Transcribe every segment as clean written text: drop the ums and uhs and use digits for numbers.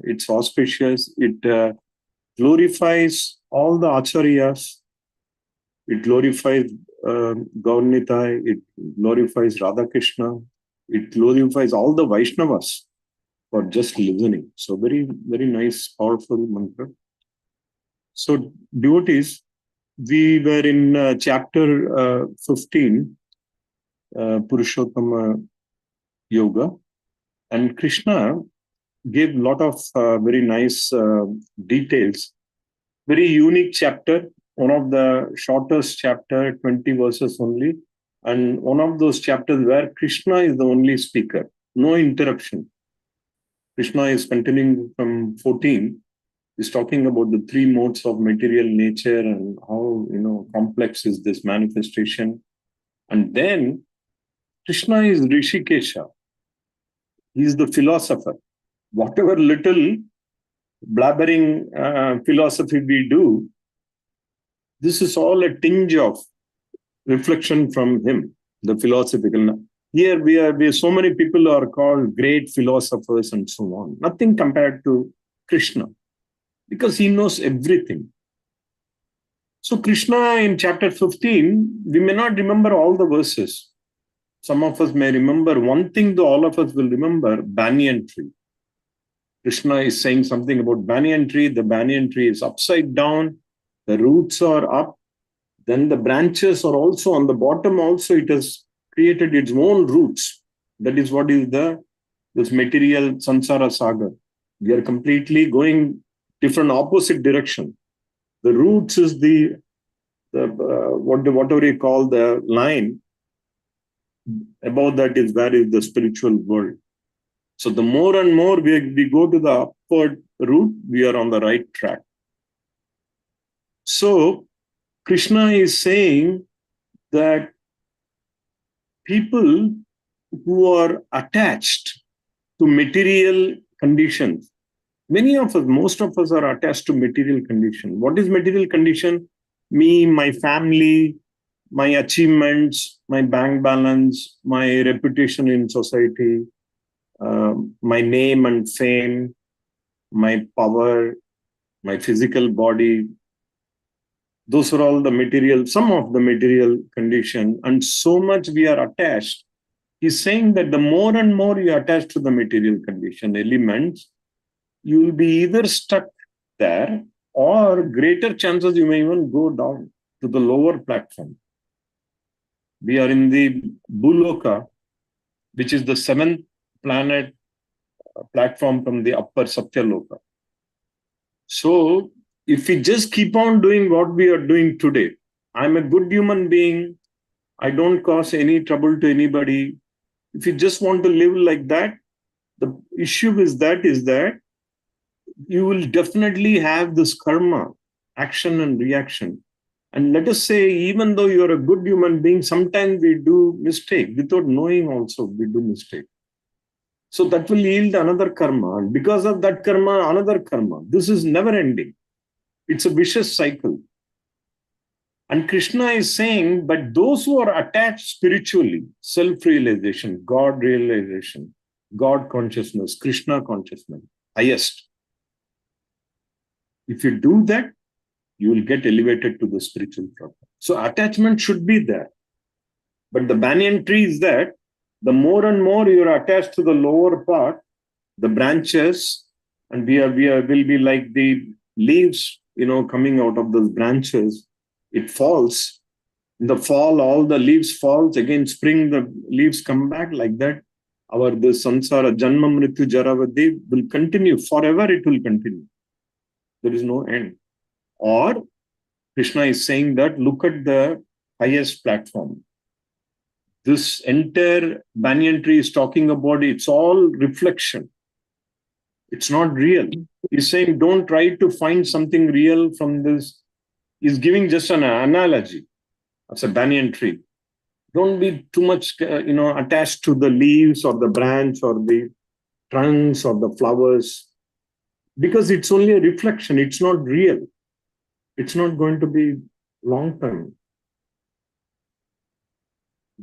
it's auspicious. It glorifies all the acharyas. It glorifies Gaurnitai. It glorifies Radha Krishna. It glorifies all the Vaishnavas for just listening. So very, very nice, powerful mantra. So devotees, we were in chapter 15, Purushottama Yoga, and Krishna gave a lot of very nice details. Very unique chapter, one of the shortest chapter, 20 verses only, and one of those chapters where Krishna is the only speaker, no interruption. Krishna is continuing from 14, is talking about the three modes of material nature and how complex is this manifestation. And then Krishna is Rishikesha. He is the philosopher. Whatever little blabbering philosophy we do, this is all a tinge of reflection from him, the philosophical. Here we so many people are called great philosophers and so on. Nothing compared to Krishna, because he knows everything. So Krishna in chapter 15, we may not remember all the verses. Some of us may remember one thing, though all of us will remember, banyan tree. Krishna is saying something about banyan tree. The banyan tree is upside down. The roots are up. Then the branches are also on the bottom. Also, it has created its own roots. That is what is this material samsara saga. We are completely going different opposite direction. The roots is whatever you call the line. Above that is where is the spiritual world. So the more and more we go to the upward route, we are on the right track. So Krishna is saying that people who are attached to material conditions, most of us are attached to material condition. What is material condition? Me, my family, my achievements, my bank balance, my reputation in society, my name and fame, my power, my physical body. Those are all the material, some of the material condition, and so much we are attached. He's saying that the more and more you attach to the material condition elements, you will be either stuck there or greater chances you may even go down to the lower platform. We are in the Bhuloka, which is the seventh planet platform from the upper Satyaloka. So if we just keep on doing what we are doing today, I'm a good human being, I don't cause any trouble to anybody. If you just want to live like that, the issue is that you will definitely have this karma, action and reaction. And let us say, even though you're a good human being, sometimes we do mistake. Without knowing also, we do mistake. So that will yield another karma. And because of that karma, another karma. This is never ending. It's a vicious cycle. And Krishna is saying, but those who are attached spiritually, self-realization, God realization, God consciousness, Krishna consciousness, highest. If you do that, you will get elevated to the spiritual platform. So attachment should be there. But the banyan tree is that the more and more you are attached to the lower part, the branches, and will be like the leaves, coming out of those branches. It falls. In the fall, all the leaves falls. Again, spring, the leaves come back like that. The samsara, janma, mrityu, jaravadi will continue. Forever it will continue. There is no end. Or Krishna is saying that look at the highest platform. This entire banyan tree is talking about it's all reflection. It's not real. He's saying don't try to find something real from this. He's giving just an analogy of a banyan tree. Don't be too much attached to the leaves or the branch or the trunks or the flowers, because it's only a reflection. It's not real. It's not going to be long term.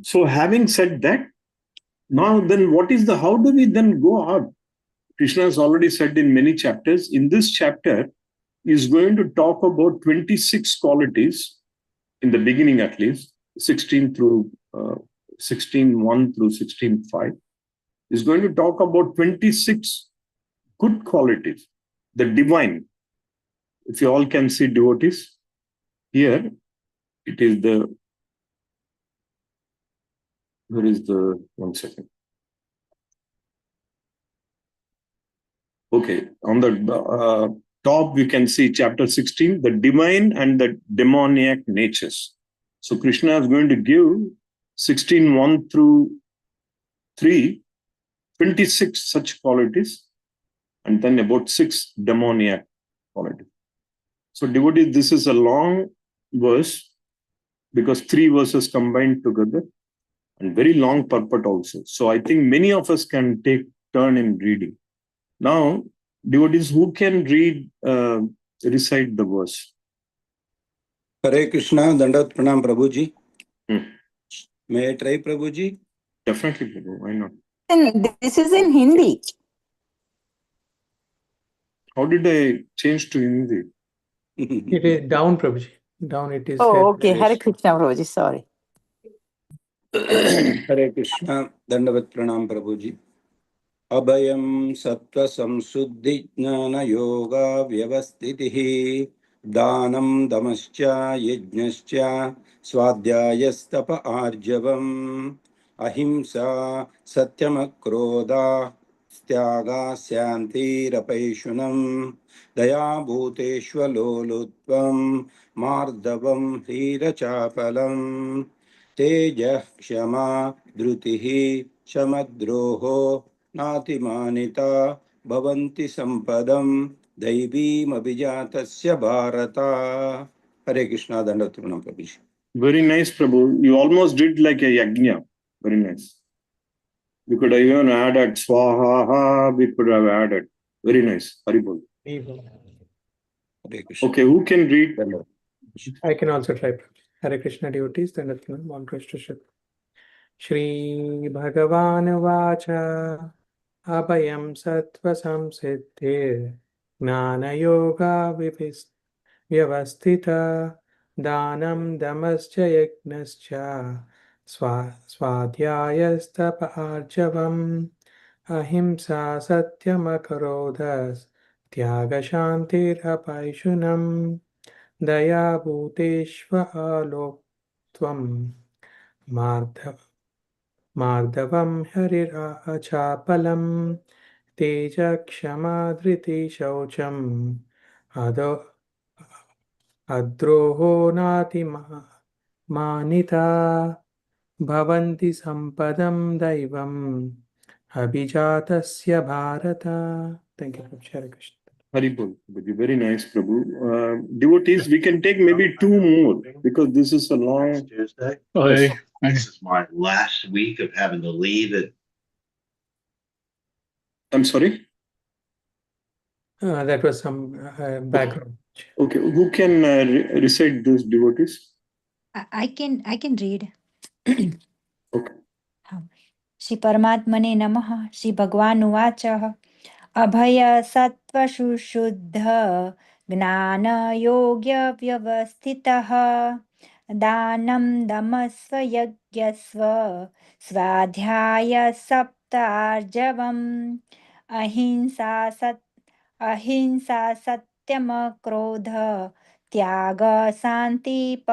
So having said that, now then how do we then go out? Krishna has already said in many chapters. In this chapter, he is going to talk about 26 qualities, in the beginning at least, 16 through 16:1 through 16:5. Is going to talk about 26 good qualities, the divine. If you all can see devotees, here it is the, where is the, one second. Okay, on the top we can see chapter 16, the divine and the demoniac natures. So Krishna is going to give 16:1 through 3, 26 such qualities, and then about 6 demoniac qualities. So devotees, this is a long verse because 3 verses combined together, and very long purport also. So I think many of us can take turn in reading. Now, devotees, who can recite the verse? Hare Krishna, Dandat Pranam Prabhuji. May I try, Prabhuji? Definitely, Prabhu. Why not? This is in Hindi. How did I change to Hindi? It is down, Prabhuji. Down it is. Oh, okay. Hare Krishna, Prabhuji. Sorry. Hare Krishna, Dandavat Pranam Prabhuji. Abhayam Sattva Samsuddhi Jnana Yoga Vyavastitihi Danam Damascha Yajnascha Swadhyayastapa Arjavam Ahimsa Satyamakroda Styaga Syantirapeshunam Daya Bhuteshvalolutvam Mardavam Hirachapalam Tejah Kshama Drutihi Shamadroho Natimanita Bhavanti Sampadam Daivim Abhijatasya Bharata. Hare Krishna, Dandavat Prabhuji. Very nice, Prabhu. You almost did like a yajna. Very nice. We could have even added swaha, we could have added. Very nice. Haribol. Hare Krishna. Okay, who can read? I can also try. Hare Krishna devotees, then one Krishna. Shri Bhagavan Vacha Abhayam Sattva Samsiddhir Gnana Yoga Vyavastita Danam Damascha Yajnascha Swadhyayastapa Arjavam Ahimsa Satyamakarodhas Tyaga Shantir Apaishunam Daya Bhuteshva Alokvam Mardhavam Harira Achapalam Teja Kshama Dhriti Shaucham Adroho Nati Manita Bhavanti Sampadam Daivam Abhijatasya Bharata. Thank you, Hare Krishna. Haribol. Very nice, Prabhu. Devotees, we can take maybe 2 more because this is a long. Tuesday. Okay. This is my last week of having to leave it. I'm sorry? That was some background. Okay, who can recite those devotees? I can read. Okay. Shri Paramatmane Namaha. Shri Bhagwan Uvacha Abhaya Sattva Shuddha Gnana Yogya Vyavastitaha Danam Damasva Yagyasva Svadhyaya Saptarjavam Ahimsa Satyama Krodha Tyaga Santi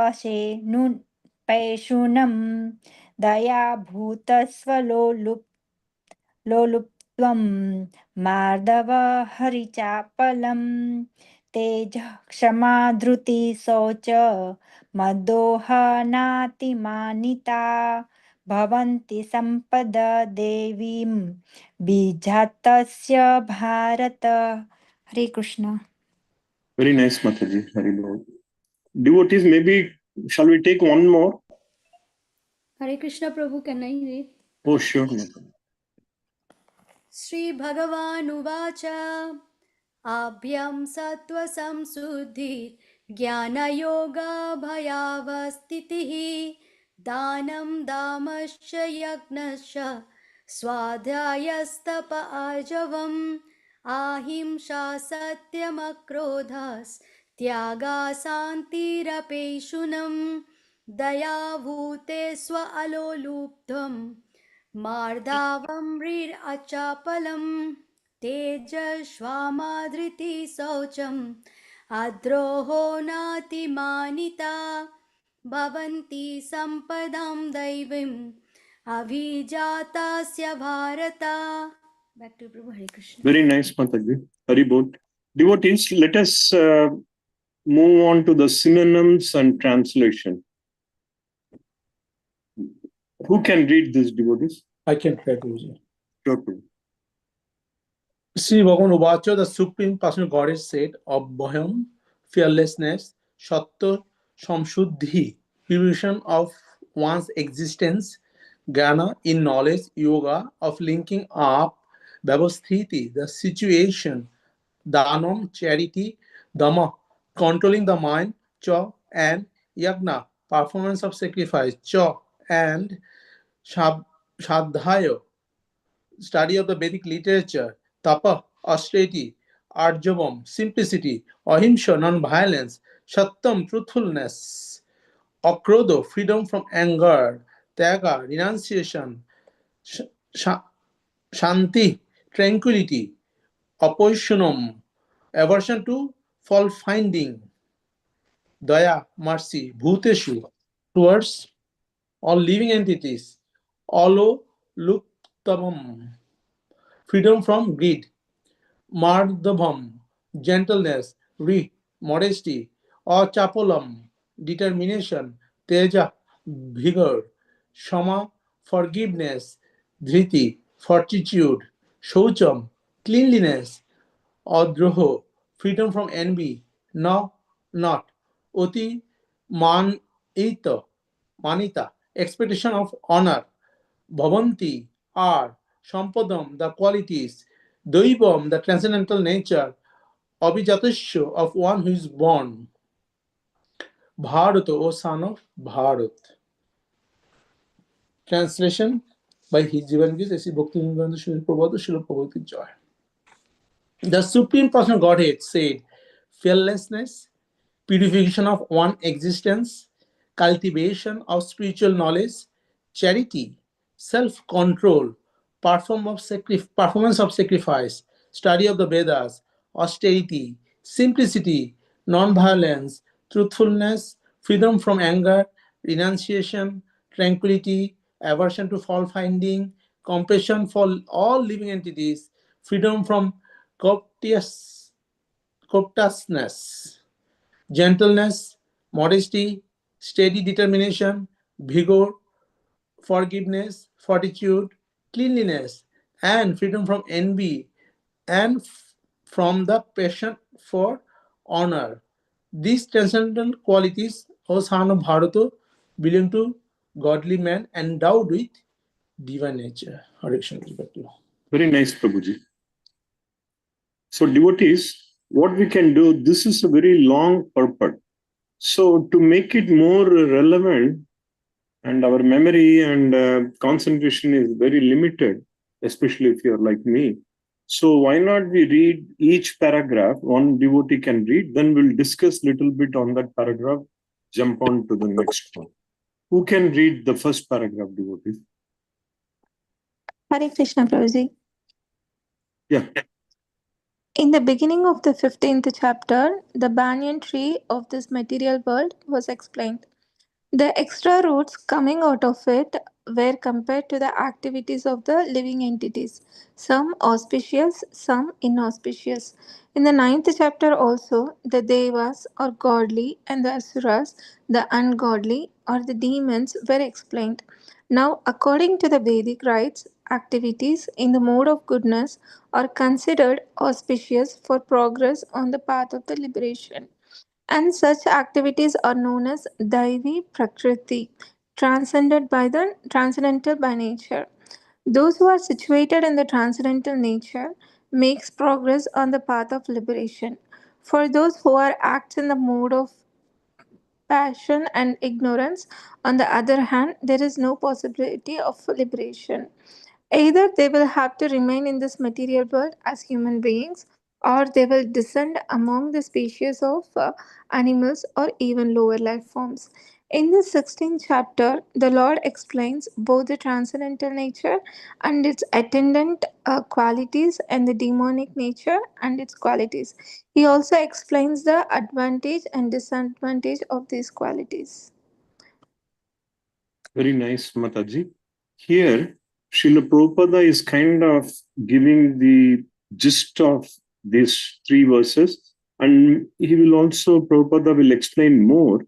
Paishunam Daya Bhutasva Loluptvam Mardava Harichapalam Teja Kshama Dhruti Socha Madoha Nati Manita Bhavanti Sampada Devim Bijatasya Bharata. Hare Krishna. Very nice, Mataji. Haribol. Devotees, maybe shall we take one more? Hare Krishna Prabhu, can I read? Oh, sure. Mataji. Shri Bhagavan Uvacha Abhyam Sattva Samsuddhi Jnana Yoga Bhayavastitihi Danam Damascha Yagnascha Swadhyayastapa Ajavam ahimsa satyamakrodhas tyaga santirapeshunam daya bhute swa aloluptam mardavam rir achapalam tejashvamadriti saucham adroho natimanita bhavanti sampadam daivim abhijatasya bharata. Back to Prabhu. Hare Krishna. Very nice, Mataji. Hari Bol. Devotees, let us move on to the synonyms and translation. Who can read this, devotees? I can try, Guruji. Sure, Prabhu. Sri Bhagavan Uvacha, the Supreme Personal Godhead said of Bhayam, fearlessness, Sattva, Samshuddhi, purification of one's existence, Jnana, in knowledge, Yoga, of linking up, Bhavasthiti, the situation, Dhanam, charity, Dhamma, controlling the mind, Cha, and Yagna, performance of sacrifice, Cha, and Shadhaya, study of the Vedic literature, tapa, austerity, arjavam, simplicity, ahimsa, non-violence, sattam, truthfulness, akrodho, freedom from anger, tyaga, renunciation, shanti, tranquility, apoishunam, aversion to fault finding, daya, mercy, bhuteshu, towards all living entities, alo luktavam, freedom from greed, Mardabham, gentleness, modesty, Achapolam, determination, Teja, vigor, Shama, forgiveness, Dhriti, fortitude, Shoucham, cleanliness, Adroho, freedom from envy, no, not, Oti, Manita, expectation of honor, Bhavanti, are, Sampadam, the qualities, Daivam, the transcendental nature, Abhijatasya, of one who is born, Bharata, O son of Bharat. Translation by His Divine Grace, A.C. Bhaktivinoda Srila Prabhupada, Srila Prabhupada Joy. The Supreme Personal Godhead said, fearlessness, purification of one existence, cultivation of spiritual knowledge, charity, self-control, performance of sacrifice, study of the Vedas, austerity, simplicity, non-violence, truthfulness, freedom from anger, renunciation, tranquility, aversion to fault finding, compassion for all living entities, freedom from covetousness, gentleness, modesty, steady determination, vigor, forgiveness, fortitude, cleanliness, and freedom from envy, and from the passion for honor. These transcendental qualities, O son of Bharata, belong to godly man endowed with divine nature. Hare Krishna. Very nice, Prabhuji. So, devotees, what we can do, this is a very long purport. So, to make it more relevant, and our memory and concentration is very limited, especially if you're like me. So, why not we read each paragraph, one devotee can read, then we'll discuss little bit on that paragraph, jump on to the next one. Who can read the first paragraph, devotees? Hare Krishna, Prabhuji. Yeah. In the beginning of the 15th chapter, the banyan tree of this material world was explained. The extra roots coming out of it were compared to the activities of the living entities, some auspicious, some inauspicious. In the 9th chapter also, the Devas or godly and the Asuras, the ungodly or the demons, were explained. Now, according to the Vedic rites, activities in the mode of goodness are considered auspicious for progress on the path of the liberation. And such activities are known as Daivi Prakriti, transcendental by nature. Those who are situated in the transcendental nature makes progress on the path of liberation. For those who are acts in the mode of passion and ignorance, on the other hand, there is no possibility of liberation. Either they will have to remain in this material world as human beings, or they will descend among the species of animals or even lower life forms. In the 16th chapter, the Lord explains both the transcendental nature and its attendant qualities and the demonic nature and its qualities. He also explains the advantage and disadvantage of these qualities. Very nice, Mataji. Here, Srila Prabhupada is kind of giving the gist of these three verses, and he will also, Prabhupada will explain more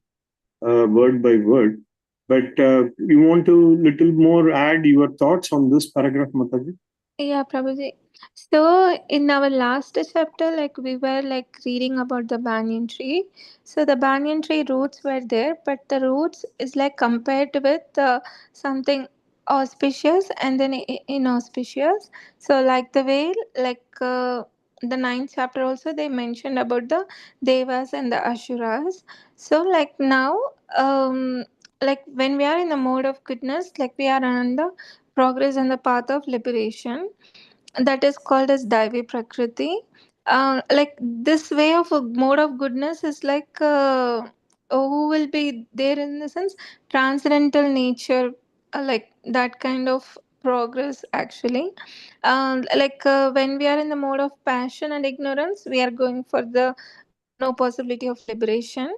word by word. But you want to little more add your thoughts on this paragraph, Mataji? Yeah, Prabhuji. So in our last chapter, like we were like reading about the banyan tree. So the banyan tree roots were there, but the roots is like compared with something auspicious and then inauspicious. So like the way like the ninth chapter also they mentioned about the devas and the asuras. So like now, like when we are in the mode of goodness, like we are on the progress on the path of liberation, that is called as Daivi Prakriti. Like this way of a mode of goodness is like who will be there in the sense transcendental nature, like that kind of progress actually. Like when we are in the mode of passion and ignorance, we are going for the no possibility of liberation.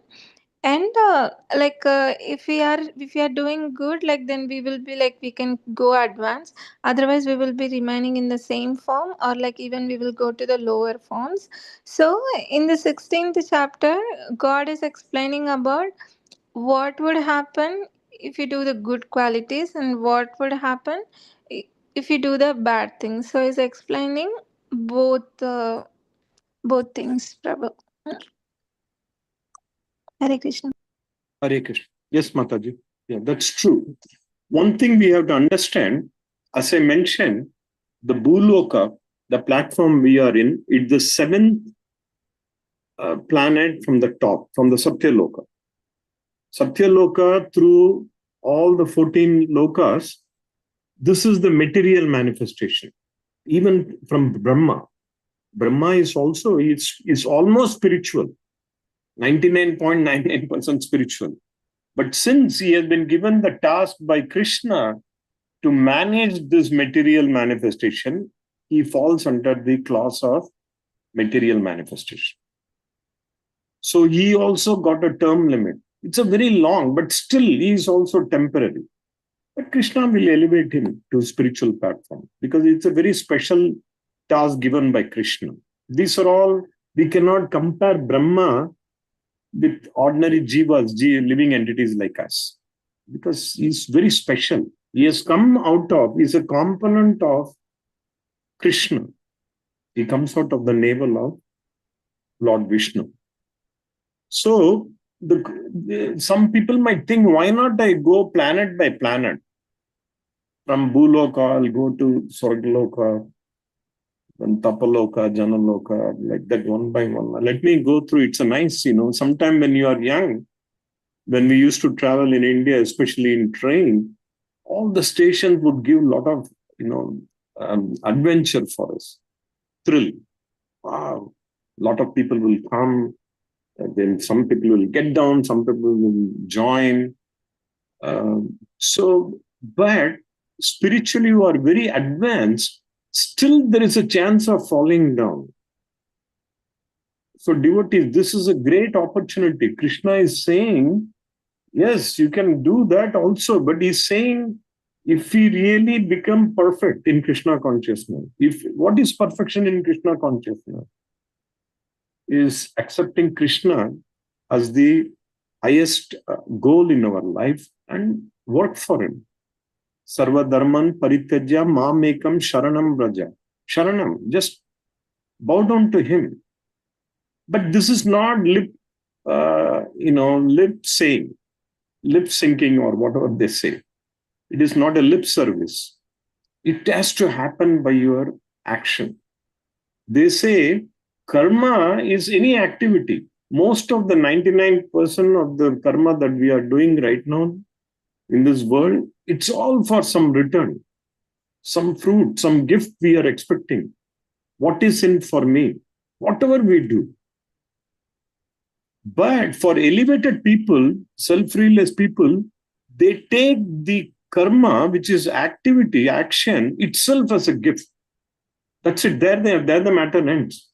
And if we are doing good, like then we will be like we can go advance. Otherwise we will be remaining in the same form, or like even we will go to the lower forms. So in the 16th chapter, God is explaining about what would happen if you do the good qualities and what would happen if you do the bad things. So he's explaining both things, Prabhu. Hare Krishna. Hare Krishna. Yes, Mataji. Yeah, that's true. One thing we have to understand, as I mentioned, the Bhuloka, the platform we are in, it's the seventh planet from the top, from the Satyaloka. Satyaloka, through all the 14 lokas, this is the material manifestation. Even from Brahma. Brahma is also, it's almost spiritual. 99.99% spiritual. But since he has been given the task by Krishna to manage this material manifestation, he falls under the clause of material manifestation. So he also got a term limit. It's a very long, but still he is also temporary. But Krishna will elevate him to spiritual platform because it's a very special task given by Krishna. These are all, we cannot compare Brahma with ordinary jivas, living entities like us, because he's very special. He has come out of, he's a component of Krishna. He comes out of the navel of Lord Vishnu. So some people might think, why not I go planet by planet? From Bhuloka, I'll go to Swargaloka, then Tapaloka, Janaloka, like that one by one. Let me go through. It's a nice, sometime when you are young, when we used to travel in India, especially in train, all the stations would give a lot of, adventure for us, thrill. Wow. A lot of people will come. Then some people will get down, some people will join. But spiritually you are very advanced, still there is a chance of falling down. So devotees, this is a great opportunity. Krishna is saying, yes, you can do that also, but he's saying, if we really become perfect in Krishna consciousness, what is perfection in Krishna consciousness? Is accepting Krishna as the highest goal in our life and work for him. Sarva dharman parityajya mamekam sharanam braja. Sharanam, just bow down to him. But this is not lip saying, lip syncing or whatever they say. It is not a lip service. It has to happen by your action. They say karma is any activity. Most of the 99% of the karma that we are doing right now in this world, it's all for some return. some fruit, some gift we are expecting. What is in for me? Whatever we do. But for elevated people, self-realized people, they take the karma, which is activity, action itself as a gift. That's it. There the matter ends.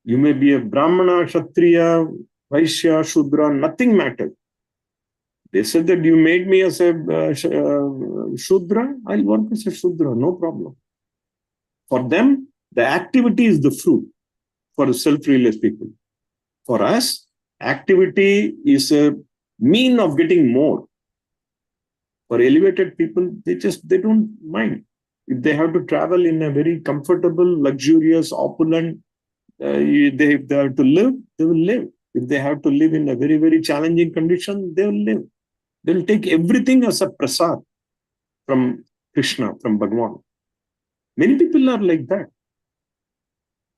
You may be a Brahmana, Kshatriya, Vaishya, Shudra, nothing matters. They said that you made me as a Shudra, I'll work as a Shudra, no problem. For them, the activity is the fruit for self-realized people. For us, activity is a mean of getting more. For elevated people, they don't mind. If they have to travel in a very comfortable, luxurious, opulent, if they have to live, they will live. If they have to live in a very, very challenging condition, they will live. They will take everything as a prasad from Krishna, from Bhagavan. Many people are like that.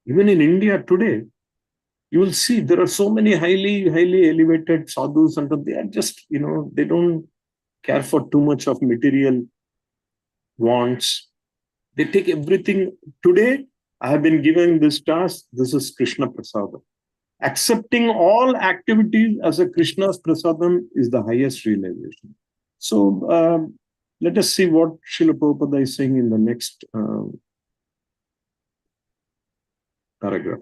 Even in India today, you will see there are so many highly elevated sadhus, and they are just, they don't care for too much of material wants. They take everything. Today, I have been given this task. This is Krishna Prasada. Accepting all activities as a Krishna's Prasadam is the highest realization. So let us see what Srila Prabhupada is saying in the next paragraph.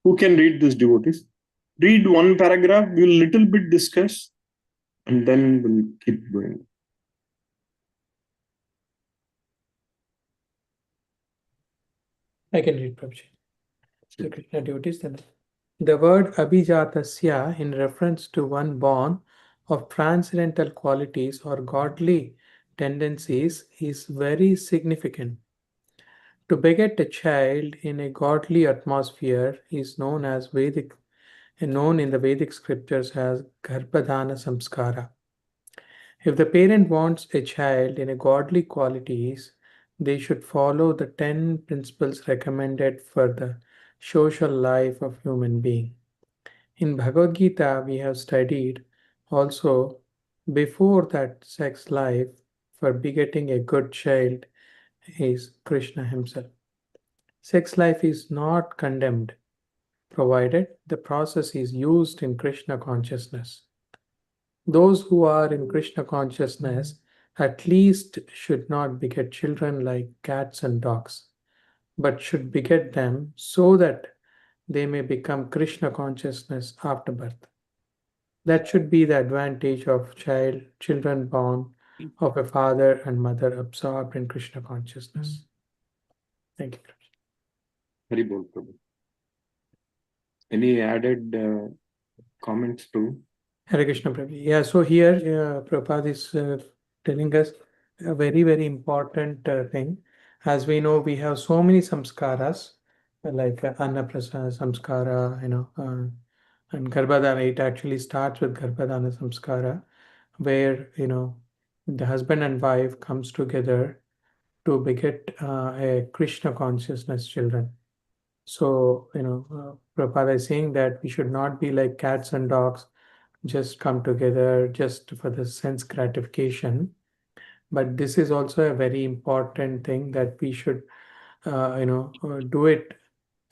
Who can read this, devotees? Read one paragraph, we'll little bit discuss, and then we'll keep going. I can read, Prabhuji. So Krishna devotees then. The word Abhijatasya in reference to one born of transcendental qualities or godly tendencies is very significant. To beget a child in a godly atmosphere is known in the Vedic scriptures as Garbhadana Samskara. If the parent wants a child in a godly qualities, they should follow the 10 principles recommended for the social life of human being. In Bhagavadgita, we have studied also before that sex life for begetting a good child is Krishna himself. Sex life is not condemned, provided the process is used in Krishna consciousness. Those who are in Krishna consciousness at least should not beget children like cats and dogs, but should beget them so that they may become Krishna consciousness after birth. That should be the advantage of children born of a father and mother absorbed in Krishna consciousness. Thank you. Very bold, Prabhu. Any added comments to? Hare Krishna, Prabhu. Yeah, so here Prabhupada is telling us a very, very important thing. As we know, we have so many samskaras, like Annaprasana samskara, and Garbhadana. It actually starts with Garbhadana samskara, where, the husband and wife comes together to beget a Krishna consciousness children. So, Prabhupada is saying that we should not be like cats and dogs, just come together just for the sense gratification. But this is also a very important thing that we should, do it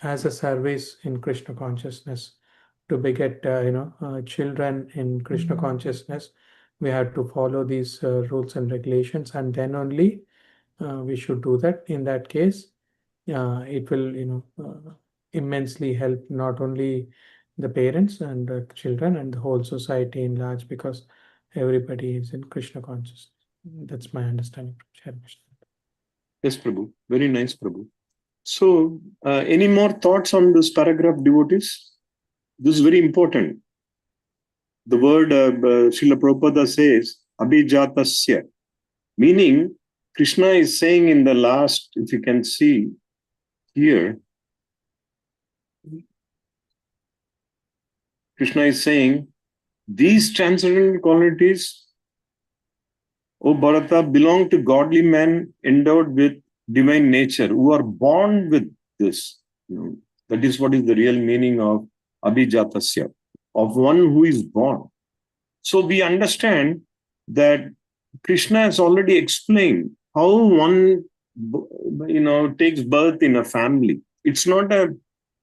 as a service in Krishna consciousness. To beget, children in Krishna consciousness, we have to follow these rules and regulations, and then only we should do that. In that case, it will, immensely help not only the parents and the children and the whole society in large, because everybody is in Krishna consciousness. That's my understanding. Yes, Prabhu. Very nice, Prabhu. So, any more thoughts on this paragraph, devotees? This is very important. The word Srila Prabhupada says, Abhijatasya, meaning Krishna is saying in the last, if you can see here, Krishna is saying, these transcendental qualities, O Bharata, belong to godly men endowed with divine nature, who are born with this. That is what is the real meaning of Abhijatasya, of one who is born. So we understand that Krishna has already explained how one, takes birth in a family. It's not a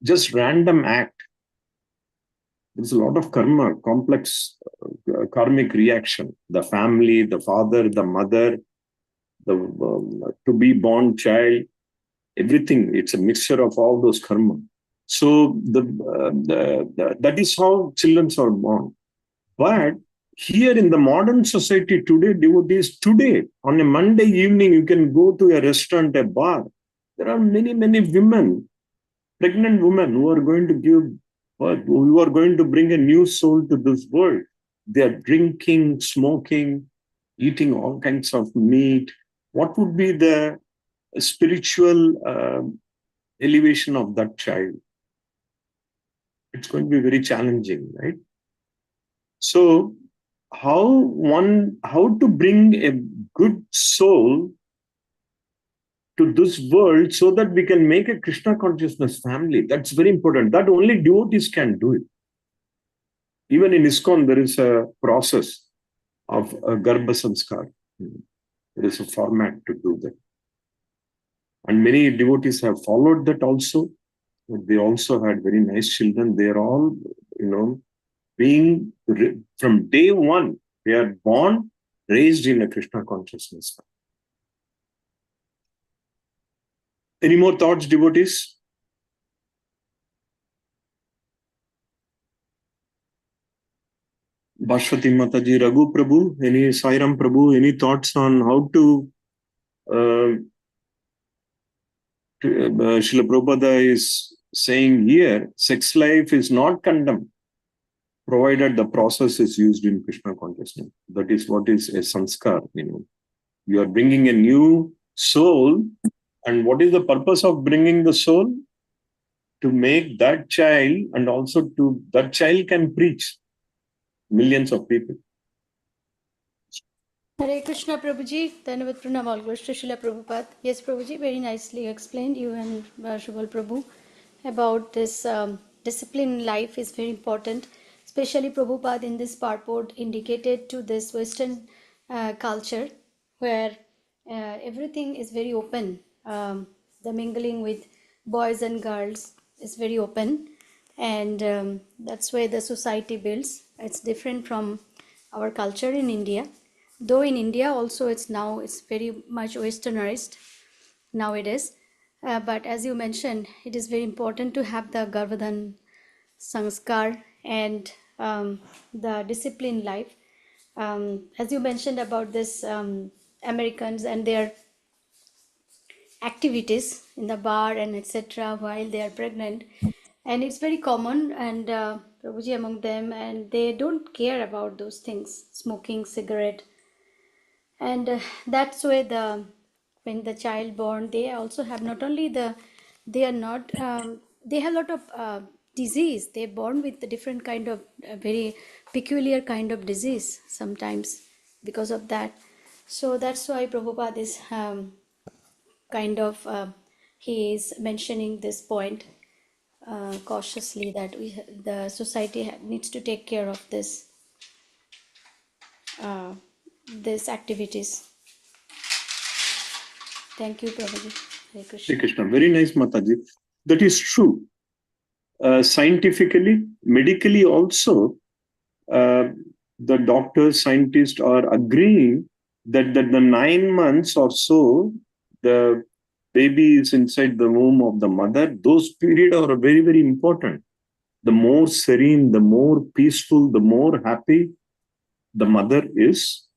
just random act. There's a lot of karma, complex karmic reaction. The family, the father, the mother, the to be born child, everything. It's a mixture of all those karma. So that is how children are born. But here in the modern society today, devotees, today, on a Monday evening, you can go to a restaurant, a bar. There are many, many women, pregnant women who are going to give birth, who are going to bring a new soul to this world. They are drinking, smoking, eating all kinds of meat. What would be the spiritual elevation of that child? It's going to be very challenging, right? So how to bring a good soul to this world so that we can make a Krishna consciousness family? That's very important. That only devotees can do it. Even in ISKCON, there is a process of a Garbha Sanskar. There is a format to do that. And many devotees have followed that also. They also had very nice children. They're all, being from day one, they are born, raised in a Krishna consciousness. Any more thoughts, devotees? Bhashwati Mataji, Raghu Prabhu, any Sairam Prabhu, any thoughts on how to Srila Prabhupada is saying here, sex life is not condemned, provided the process is used in Krishna consciousness. That is what is a sanskar. You are bringing a new soul, and what is the purpose of bringing the soul? To make that child, and also that child can preach millions of people. Hare Krishna Prabhuji, Dhanyavad Pranam, all glories to Srila Prabhupada. Yes, Prabhuji, very nicely explained, you and Shubal Prabhu, about this discipline in life is very important. Especially Prabhupada in this purport indicated to this Western culture where everything is very open. The mingling with boys and girls is very open, and that's why the society builds. It's different from our culture in India. Though in India also it's very much westernized nowadays. But as you mentioned, it is very important to have the Garbhadan Sanskar and the disciplined life. As you mentioned about this Americans and their activities in the bar and etc. while they are pregnant, and it's very common, and Prabhuji among them, and they don't care about those things, smoking, cigarette, and that's why when the child born, they also have not only they are not they have a lot of disease. They're born with a different kind of very peculiar kind of disease sometimes because of that. So that's why Prabhupada is kind of he is mentioning this point cautiously, that the society needs to take care of these activities. Thank you, Prabhuji. Hare Krishna. Hare Krishna. Very nice, Mataji. That is true. Scientifically, medically also, the doctors, scientists are agreeing that the 9 months or so, the baby is inside the womb of the mother. Those periods are very, very important. The more serene, the more peaceful, the more happy the mother is.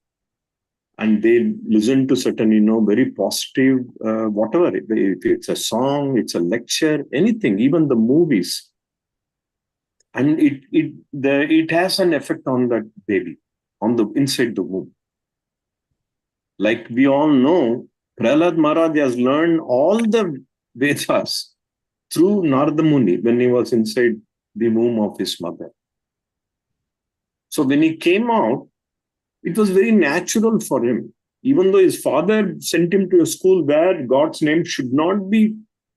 And they listen to certain, very positive, whatever. If it's a song, it's a lecture, anything, even the movies. And it has an effect on that baby, on the inside the womb. Like we all know, Prahlad Maharaj has learned all the Vedas through Narada Muni when he was inside the womb of his mother. So when he came out, it was very natural for him. Even though his father sent him to a school where God's name should not be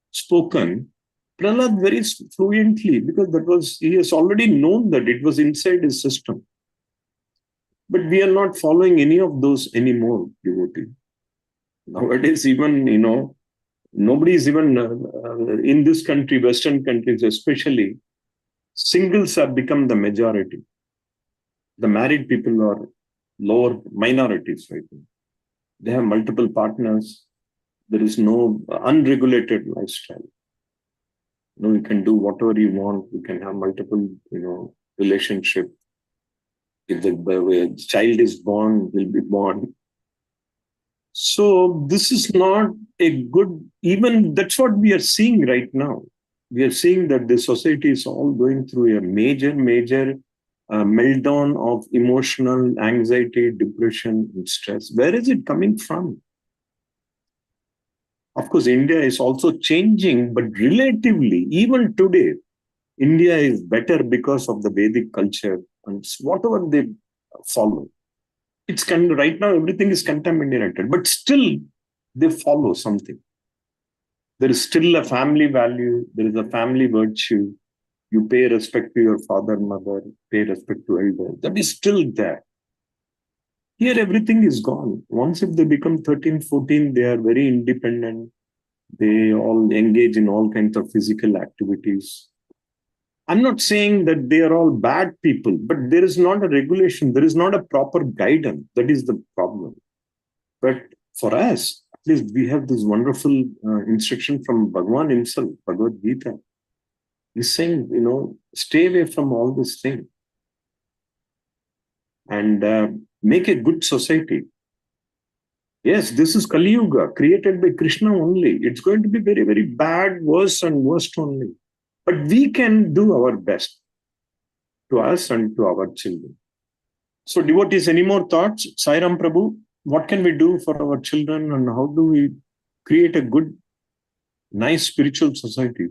spoken, Prahlad very fluently, because he has already known that it was inside his system. But we are not following any of those anymore, devotee. Nowadays, even, nobody is even in this country, Western countries especially, singles have become the majority. The married people are lower minorities right now. They have multiple partners. There is no unregulated lifestyle. You can do whatever you want. You can have multiple, relationship. If the child is born, will be born. So this is not a good, even that's what we are seeing right now. We are seeing that the society is all going through a major meltdown of emotional anxiety, depression, and stress. Where is it coming from? Of course, India is also changing, but relatively, even today, India is better because of the Vedic culture and whatever they follow. It's right now, everything is contaminated, but still they follow something. There is still a family value. There is a family virtue. You pay respect to your father, mother, pay respect to elders. That is still there. Here, everything is gone. Once if they become 13, 14, they are very independent. They all engage in all kinds of physical activities. I'm not saying that they are all bad people, but there is not a regulation. There is not a proper guidance. That is the problem. But for us, at least we have this wonderful instruction from Bhagavan himself, Bhagavadgita. He's saying, stay away from all this thing and make a good society. Yes, this is Kali Yuga, created by Krishna only. It's going to be very, very bad, worse and worst only. But we can do our best to us and to our children. So devotees, any more thoughts? Sai Ram Prabhu, what can we do for our children and how do we create a good, nice spiritual society?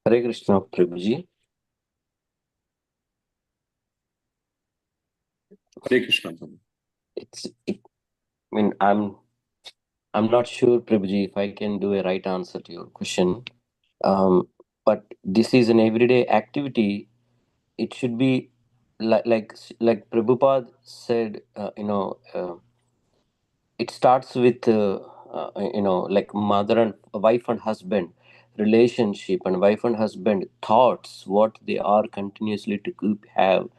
Hare Krishna, Prabhuji. Hare Krishna. I'm not sure, Prabhuji, if I can do a right answer to your question. But this is an everyday activity. It should be like Prabhupada said, it starts with like mother and wife and husband relationship, and wife and husband thoughts, what they are continuously to have,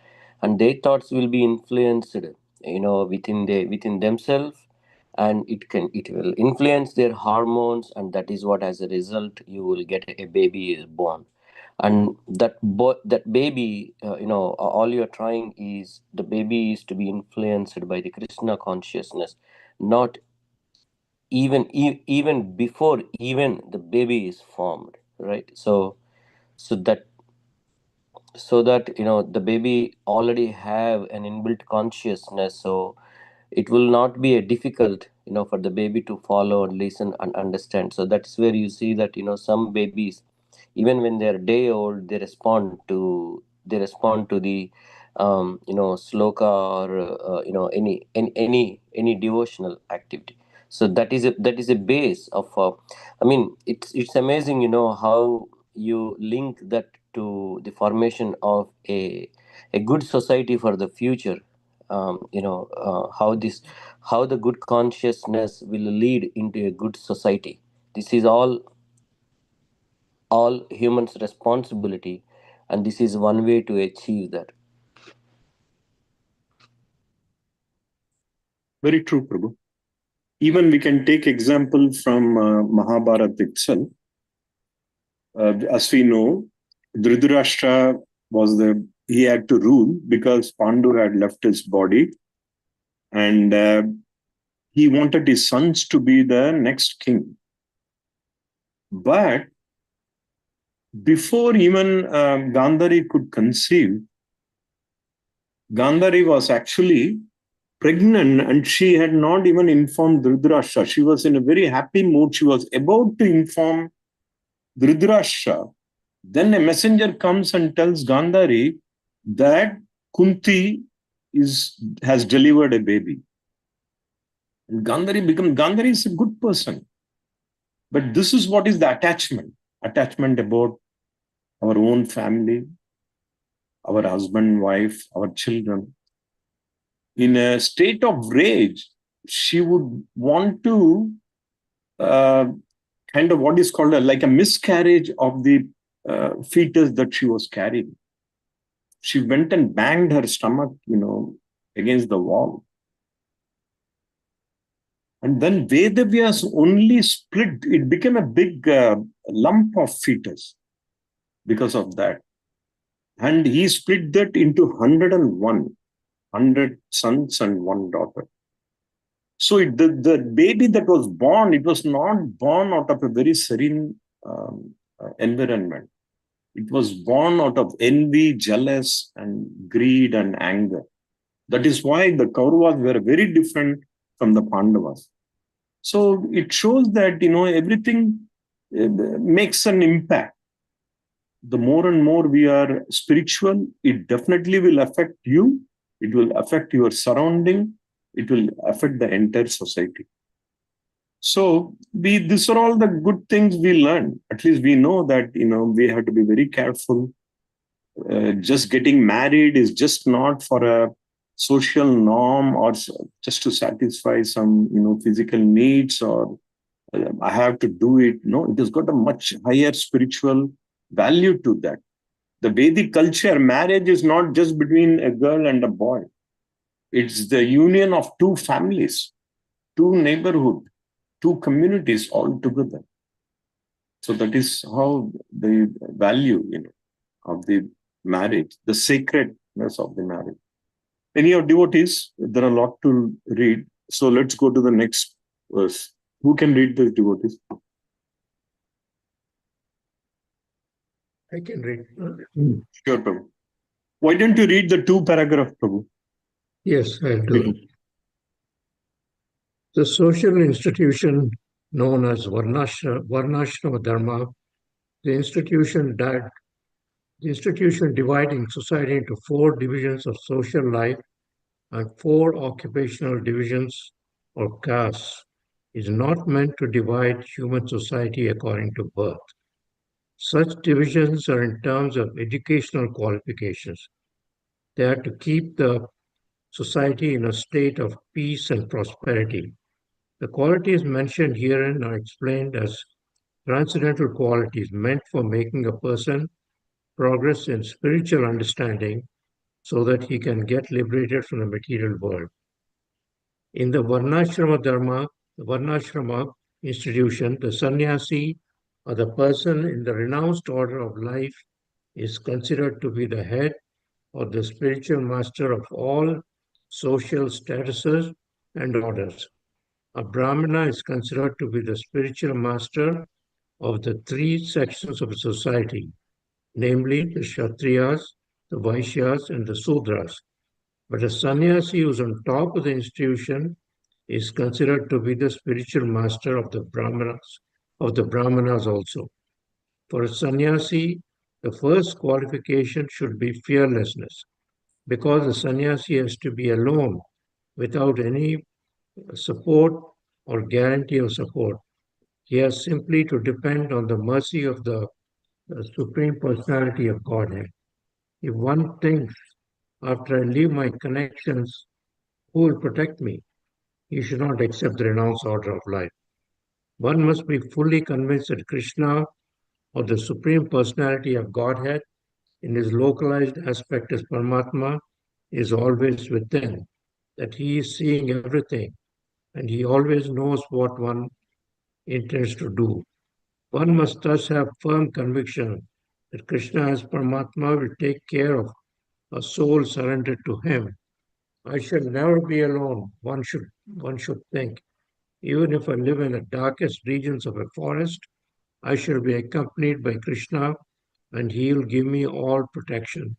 and their thoughts will be influenced within themselves, and it will influence their hormones, and that is what, as a result, you will get a baby is born. And that baby, all you're trying is the baby is to be influenced by the Krishna consciousness, not even before even the baby is formed, right? So that the baby already have an inbuilt consciousness, so it will not be a difficult for the baby to follow and listen and understand. So that's where you see that some babies, even when they're day old, they respond to the sloka, or any devotional activity. So that is a base of it's amazing how you link that to the formation of a good society for the future. How the good consciousness will lead into a good society. This is all humans' responsibility, and this is one way to achieve that. Very true, Prabhu. Even we can take example from Mahabharata itself. As we know, Dhritarashtra he had to rule because Pandu had left his body, and he wanted his sons to be the next king. But before even Gandhari could conceive, Gandhari was actually pregnant and she had not even informed Dhritarashtra. She was in a very happy mood. She was about to inform Dhritarashtra. Then a messenger comes and tells Gandhari that Kunti has delivered a baby. And Gandhari is a good person. But this is what is the attachment about our own family, our husband, wife, our children. In a state of rage, she would want to kind of what is called like a miscarriage of the fetus that she was carrying. She went and banged her stomach, against the wall. And then Vedavyas only split, it became a big lump of fetus because of that. And he split that into 100 sons and one daughter. So the baby that was born, it was not born out of a very serene environment. It was born out of envy, jealous, and greed and anger. That is why the Kauravas were very different from the Pandavas. So it shows that, everything makes an impact. The more and more we are spiritual, it definitely will affect you. It will affect your surrounding. It will affect the entire society. So these are all the good things we learn. At least we know that, we have to be very careful. Just getting married is just not for a social norm or just to satisfy some, physical needs or I have to do it. No, it has got a much higher spiritual value to that. The Vedic culture, marriage is not just between a girl and a boy. It's the union of two families, two neighborhoods, two communities all together. So that is how the value, of the marriage, the sacredness of the marriage. Any of devotees, there are a lot to read. So let's go to the next verse. Who can read this, devotees? I can read. Sure, Prabhu. Why don't you read the 2 paragraphs, Prabhu? Yes, I'll do it. The social institution known as Varnashrama Dharma, the institution dividing society into 4 divisions of social life and 4 occupational divisions or castes, is not meant to divide human society according to birth. Such divisions are in terms of educational qualifications. They are to keep the society in a state of peace and prosperity. The qualities mentioned herein are explained as transcendental qualities meant for making a person progress in spiritual understanding so that he can get liberated from the material world. In the Varnashrama Dharma, the Varnashrama institution, the sannyasi or the person in the renounced order of life is considered to be the head or the spiritual master of all social statuses and orders. A Brahmana is considered to be the spiritual master of the 3 sections of society, namely the Kshatriyas, the Vaishyas, and the Sudras. But a sannyasi who is on top of the institution is considered to be the spiritual master of the Brahmanas also. For a sannyasi, the first qualification should be fearlessness, because the sannyasi has to be alone without any support or guarantee of support. He has simply to depend on the mercy of the Supreme Personality of Godhead. If one thinks, after I leave my connections, who will protect me? He should not accept the renounced order of life. One must be fully convinced that Krishna, or the Supreme Personality of Godhead, in his localized aspect as Paramatma, is always within, that he is seeing everything, and he always knows what one intends to do. One must thus have firm conviction that Krishna as Paramatma will take care of a soul surrendered to him. I shall never be alone, one should think. Even if I live in the darkest regions of a forest, I shall be accompanied by Krishna and he will give me all protection.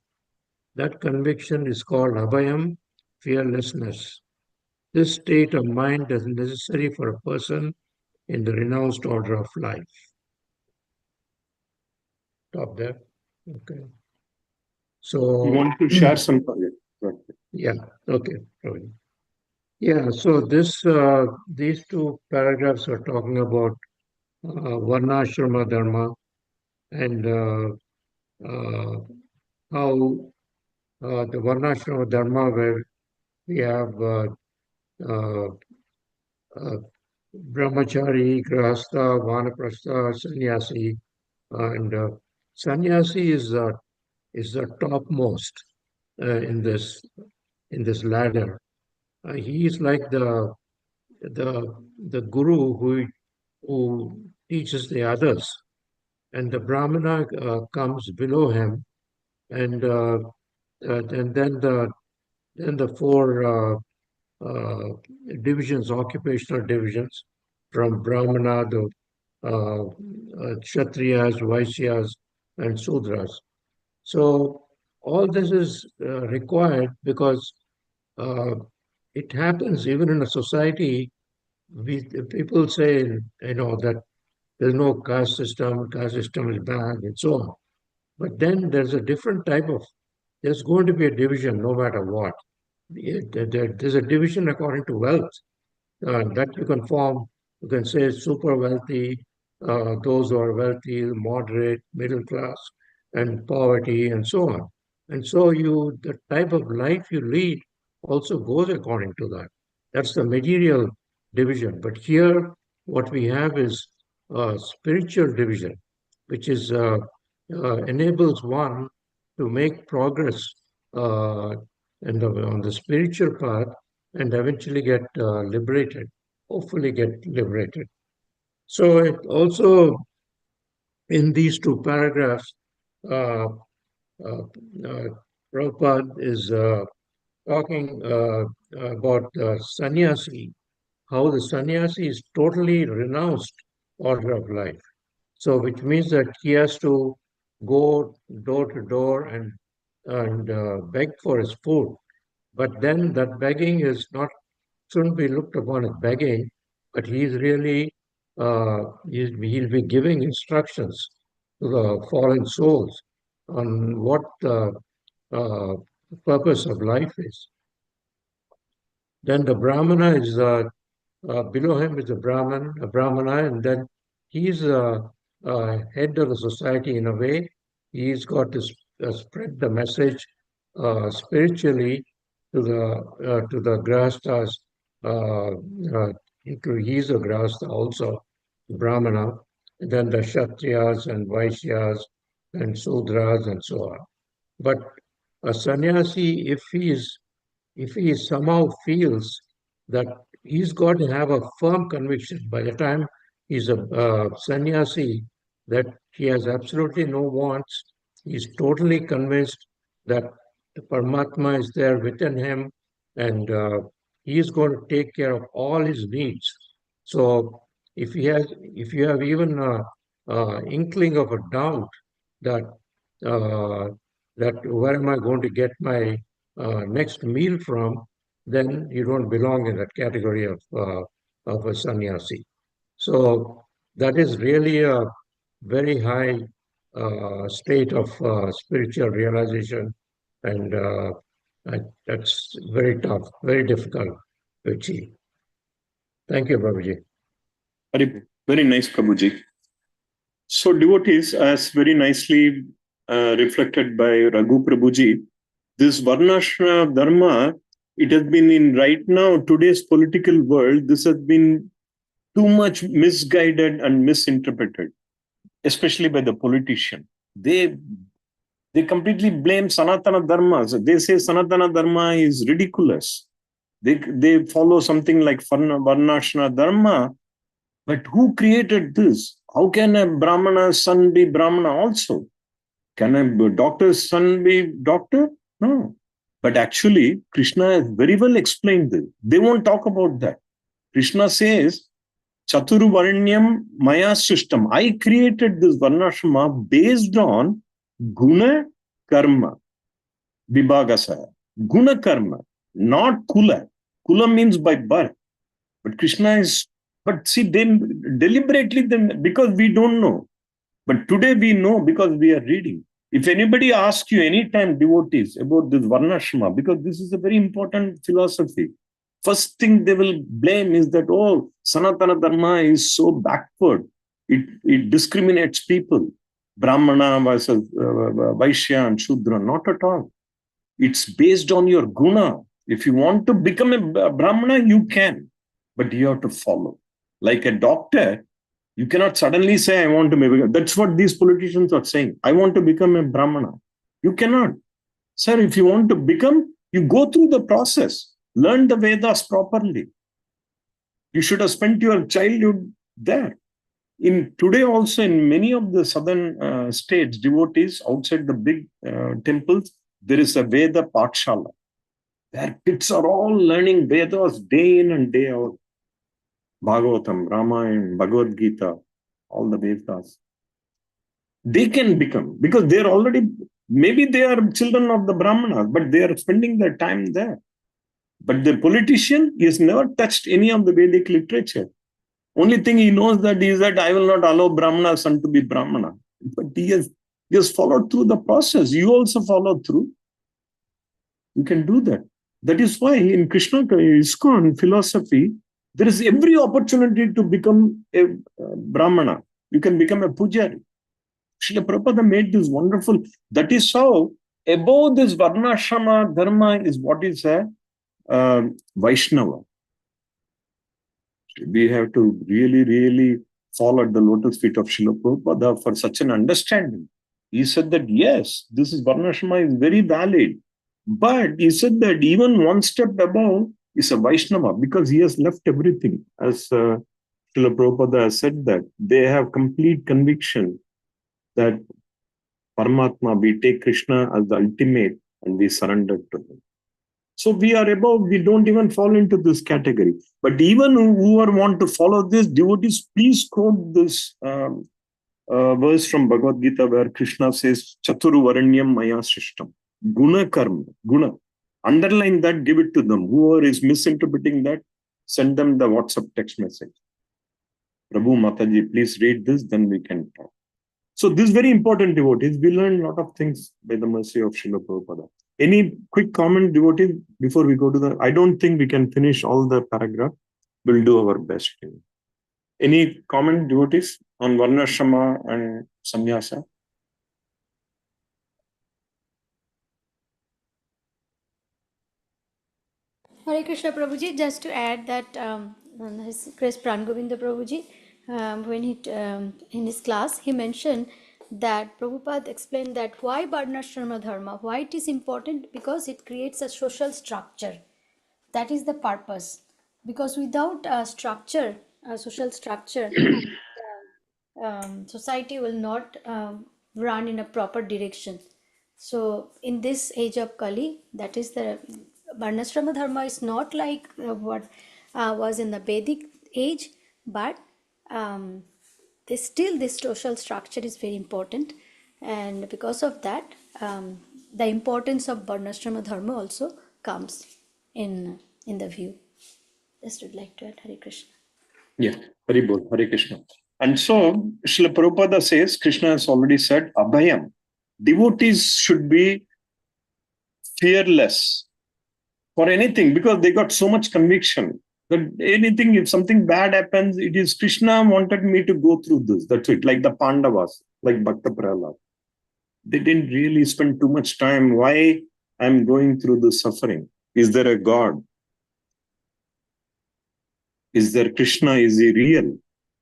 That conviction is called abhayam, fearlessness. This state of mind is necessary for a person in the renounced order of life. Stop there. Okay. So You want to share some? yeah. Okay. Yeah. So these 2 paragraphs are talking about Varnashrama Dharma and how the Varnashrama Dharma were we have brahmachari, grahastha, vanaprastha, sannyasi, and sannyasi is the topmost in this ladder. He is like the guru who teaches the others, and the brahmana comes below him, and then the four divisions, occupational divisions, from brahmana to kshatriyas, vaishyas, and sudras. So all this is required because uh, it happens even in a society. People say, that there's no caste system is bad, and so on. But then there's a different type of, there's going to be a division no matter what. There's a division according to wealth that you can form. You can say super wealthy, those who are wealthy, moderate, middle class, and poverty, and so on. And so the type of life you lead also goes according to that. That's the material division. But here, what we have is a spiritual division, which enables one to make progress uh, on the spiritual path and eventually get liberated, hopefully get liberated. So it also, in these two paragraphs, uh, uh, uh, Prabhupada is talking about sannyasi, how the sannyasi is totally renounced order of life. So which means that he has to go door to door and beg for his food. But then that begging shouldn't be looked upon as begging, but he's really he'll be giving instructions to the fallen souls on what the purpose of life is. Then the Brahmana is below him is a Brahmana, and then he's head of the society in a way. He's got to spread the message spiritually to the grahasthas. He's a grahastha also, Brahmana, and then the Kshatriyas and Vaishyas and Sudras and so on. But a sannyasi, if he somehow feels that he's got to have a firm conviction by the time he's a sannyasi that he has absolutely no wants, he's totally convinced that the Paramatma is there within him and he is going to take care of all his needs. So if you have even a inkling of a doubt that that where am I going to get my next meal from, then you don't belong in that category of a sannyasi. So that is really a very high state of spiritual realization, and that's very tough, very difficult to achieve. Thank you, Prabhuji. Very nice, Prabhuji. So devotees, as very nicely reflected by Raghu Prabhuji, this Varnashram Dharma, it has been in right now, today's political world, this has been too much misguided and misinterpreted, especially by the politician. They completely blame Sanatana Dharma. So they say Sanatana Dharma is ridiculous. They follow something like Varnashram Dharma. But who created this? How can a Brahmana's son be Brahmana also? Can a doctor's son be doctor? No. But actually, Krishna has very well explained this. They won't talk about that. Krishna says, Chaturu Varnyam Maya system. I created this Varnashrama based on Guna Karma. Vibhagasaya. Guna Karma, not Kula. Kula means by birth. But Krishna is, but see, they deliberately, because we don't know. But today we know because we are reading. If anybody asks you anytime, devotees, about this Varnashrama, because this is a very important philosophy, first thing they will blame is that, oh, Sanatana Dharma is so backward. It discriminates people. Brahmana versus Vaishya and Shudra. Not at all. It's based on your guna. If you want to become a Brahmana, you can, but you have to follow. Like a doctor, you cannot suddenly say, I want to become. That's what these politicians are saying. I want to become a Brahmana. You cannot. Sir, if you want to become, you go through the process. Learn the Vedas properly. You should have spent your childhood there. In today also, in many of the southern states, devotees outside the big temples, there is a Veda Pathshala. Their kids are all learning Vedas day in and day out. Bhagavatam, Ramayana, Bhagavadgita, all the Vedas. They can become, because they're already, maybe they are children of the Brahmanas, but they are spending their time there. But the politician, he has never touched any of the Vedic literature. Only thing he knows that is that I will not allow Brahmana son to be Brahmana. But he has followed through the process. You also follow through. You can do that. That is why in Krishna ISKCON philosophy, there is every opportunity to become a Brahmana. You can become a Pujari. Srila Prabhupada made this wonderful. That is how above this Varnashrama Dharma is what is a Vaishnava. We have to really, really fall at the lotus feet of Srila Prabhupada for such an understanding. He said that, yes, this is Varnashrama is very valid. But he said that even one step above is a Vaishnava because he has left everything. As Srila Prabhupada has said that they have complete conviction that Paramatma, we take Krishna as the ultimate and we surrender to him. So we are above, we don't even fall into this category. But even whoever want to follow this, devotees, please quote this verse from Bhagavad Gita where Krishna says, Chaturu Varanyam Maya Srishtam. Guna Karma, Guna. Underline that, give it to them. Whoever is misinterpreting that, send them the WhatsApp text message. Prabhu Mataji, please read this, then we can talk. So this is very important, devotees. We learn a lot of things by the mercy of Srila Prabhupada. Any quick comment, devotees, before we go to the... I don't think we can finish all the paragraph. We'll do our best. Any comment, devotees, on Varnashrama and Sannyasa? Hare Krishna Prabhuji, just to add that his Grace Prangovinda Prabhuji, when he in his class, he mentioned that Prabhupada explained that why Varnashrama Dharma, why it is important, because it creates a social structure. That is the purpose. Because without a structure, a social structure, society will not run in a proper direction. So in this age of Kali, that is the Varnashrama Dharma is not like what was in the Vedic age, but this social structure is very important, and because of that, the importance of Varnashrama Dharma also comes in the view. Just would like to add. Hare Krishna. Yeah, Hari Bol, Hare Krishna. And so, Srila Prabhupada says, Krishna has already said, Abhayam. Devotees should be fearless for anything because they got so much conviction that anything, if something bad happens, it is Krishna wanted me to go through this. That's it. Like the Pandavas, like Bhakta Prahlad. They didn't really spend too much time. Why I'm going through this suffering? Is there a God? Is there Krishna? Is he real?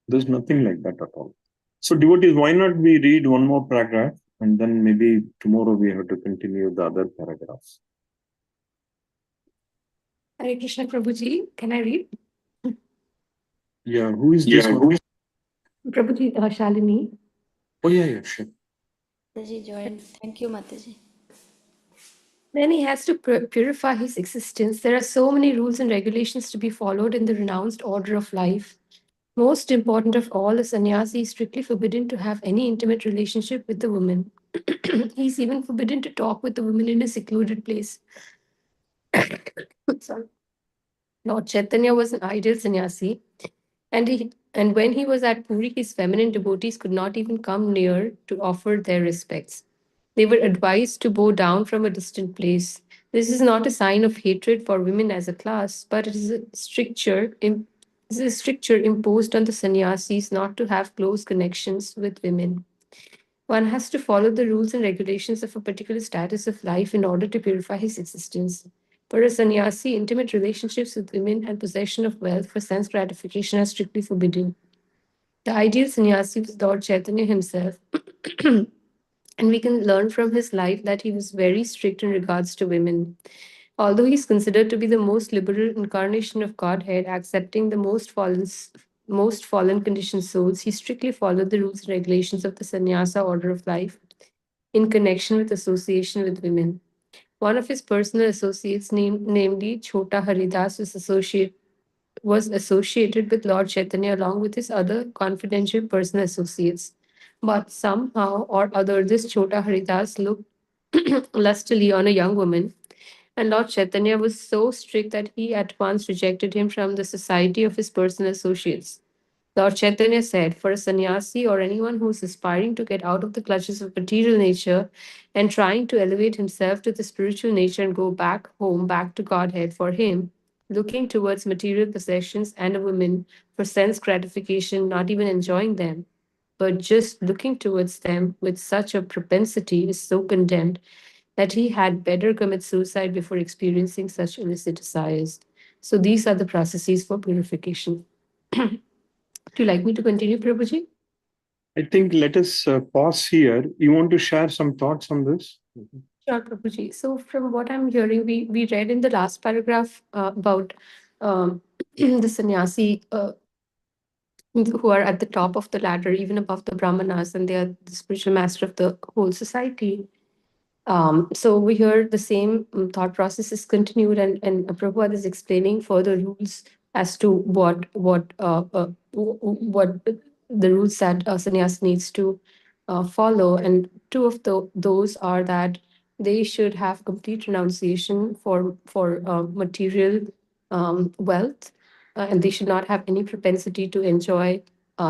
There's nothing like that at all. So devotees, why not we read one more paragraph and then maybe tomorrow we have to continue the other paragraphs. Hare Krishna Prabhuji, can I read? Yeah, who is this one? Prabhuji, Shalini. Oh yeah, sure. Mataji joined. Thank you, Mataji. Then he has to purify his existence. There are so many rules and regulations to be followed in the renounced order of life. Most important of all, a sannyasi is strictly forbidden to have any intimate relationship with the woman. He is even forbidden to talk with the woman in a secluded place. Sorry. Lord Chaitanya was an ideal sannyasi, and when he was at Puri, his feminine devotees could not even come near to offer their respects. They were advised to bow down from a distant place. This is not a sign of hatred for women as a class, but it is a stricture imposed on the sannyasis not to have close connections with women. One has to follow the rules and regulations of a particular status of life in order to purify his existence. For a sannyasi, intimate relationships with women and possession of wealth for sense gratification are strictly forbidden. The ideal sannyasi was Lord Chaitanya himself, and we can learn from his life that he was very strict in regards to women. Although he is considered to be the most liberal incarnation of Godhead, accepting the most fallen conditioned souls, he strictly followed the rules and regulations of the sannyasa order of life in connection with association with women. One of his personal associates, namely Chota Haridas, was associated with Lord Chaitanya along with his other confidential personal associates. But somehow or other, this Chota Haridas looked lustily on a young woman, and Lord Chaitanya was so strict that he at once rejected him from the society of his personal associates. Lord Chaitanya said, for a sannyasi or anyone who is aspiring to get out of the clutches of material nature and trying to elevate himself to the spiritual nature and go back home, back to Godhead, for him, looking towards material possessions and a woman for sense gratification, not even enjoying them, but just looking towards them with such a propensity is so condemned that he had better commit suicide before experiencing such illicit desires. So these are the processes for purification. Do you like me to continue, Prabhuji? I think let us pause here. You want to share some thoughts on this? Sure, Prabhuji. So from what I'm hearing, we read in the last paragraph about the sannyasi who are at the top of the ladder, even above the brahmanas, and they are the spiritual master of the whole society. So we hear the same thought process is continued, and Prabhupada is explaining further rules as to what the rules that a sannyas needs to follow. And two of those are that they should have complete renunciation for material wealth, and they should not have any propensity to enjoy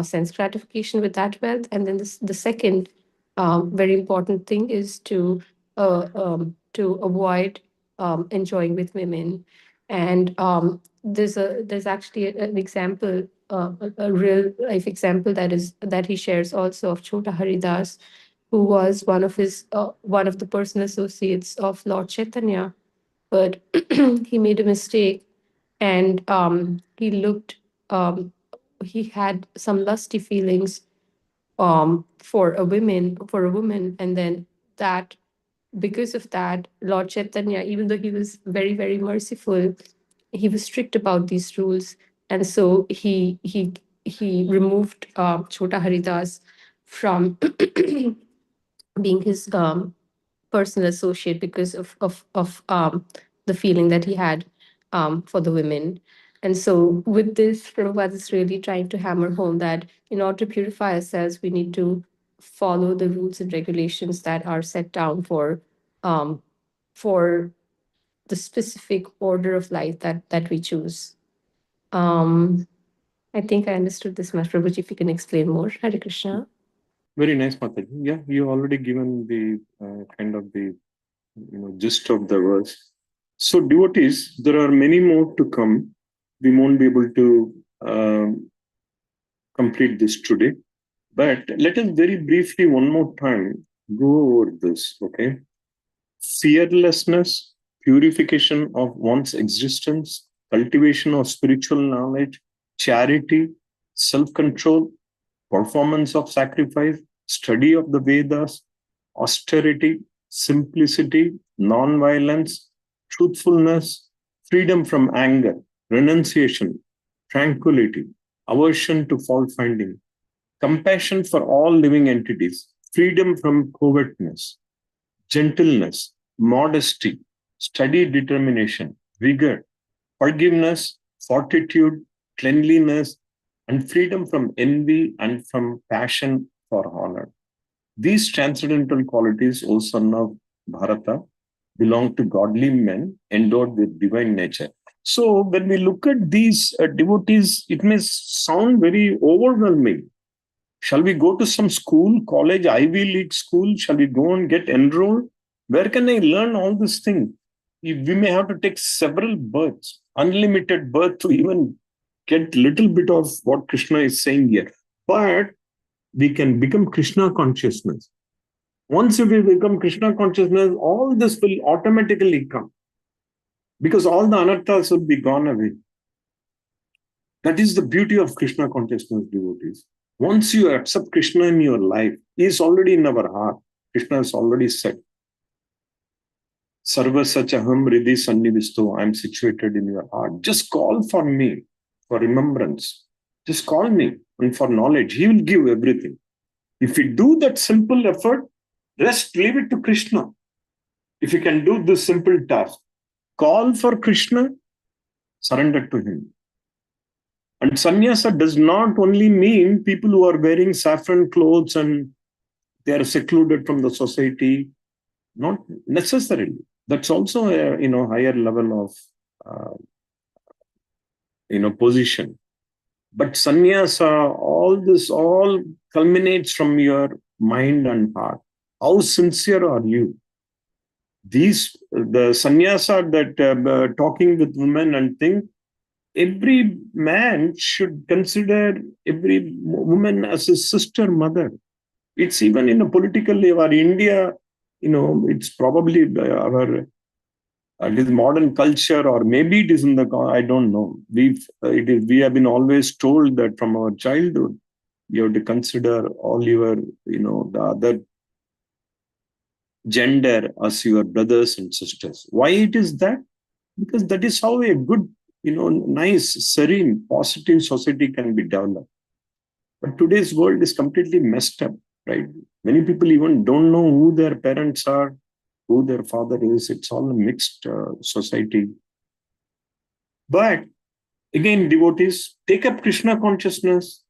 sense gratification with that wealth. And then the second very important thing is to avoid enjoying with women. And there's actually an example, a real life example that he shares also of Chota Haridas, who was one of the personal associates of Lord Chaitanya, but he made a mistake, and he had some lusty feelings for a woman, and then that because of that, Lord Chaitanya, even though he was very, very merciful, he was strict about these rules. And so he removed Chota Haridas from being his personal associate because of the feeling that he had for the women. And so with this, Prabhupada is really trying to hammer home that in order to purify ourselves, we need to follow the rules and regulations that are set down um, for the specific order of life that we choose. I think I understood this much, Prabhuji. If you can explain more, Hare Krishna. Very nice, Mataji. Yeah, you already given the kind of the gist of the verse. So devotees, there are many more to come. We won't be able to complete this today, but let us very briefly one more time go over this. Okay, fearlessness, purification of one's existence, cultivation of spiritual knowledge, charity, self-control, performance of sacrifice, study of the Vedas, austerity, simplicity, non-violence, truthfulness, freedom from anger, renunciation, tranquility, aversion to fault-finding, compassion for all living entities, freedom from covetousness, gentleness, modesty, steady determination, vigor, forgiveness, fortitude, cleanliness, and freedom from envy and from passion for honor. These transcendental qualities, O son of Bharata, belong to godly men endowed with divine nature. So when we look at these devotees, it may sound very overwhelming. Shall we go to some school, college, Ivy League school? Shall we go and get enrolled? Where can I learn all these things? We may have to take several births, unlimited birth to even get little bit of what Krishna is saying here. But we can become Krishna consciousness. Once we become Krishna consciousness, all this will automatically come. because all the anarthas will be gone away. That is the beauty of Krishna consciousness, devotees. Once you accept Krishna in your life, he is already in our heart. Krishna has already said, Sarva Sachaham Riddhi Sannivisto, I am situated in your heart. Just call for me for remembrance. Just call me and for knowledge. He will give everything. If you do that simple effort, rest, leave it to Krishna. If you can do this simple task, call for Krishna, surrender to him. And sannyasa does not only mean people who are wearing saffron clothes and they are secluded from the society. Not necessarily. That's also a higher level of position. But sannyasa, all culminates from your mind and heart. How sincere are you? The sannyasa that talking with women and thing, every man should consider every woman as his sister, mother. It's even in a political level. India, it's probably it is modern culture, or maybe it is in I don't know. We have been always told that from our childhood, you have to consider all your, the other gender as your brothers and sisters. Why it is that? Because that is how a good, nice, serene, positive society can be developed. But today's world is completely messed up, right? Many people even don't know who their parents are, who their father is. It's all a mixed society. But again, devotees, take up Krishna consciousness.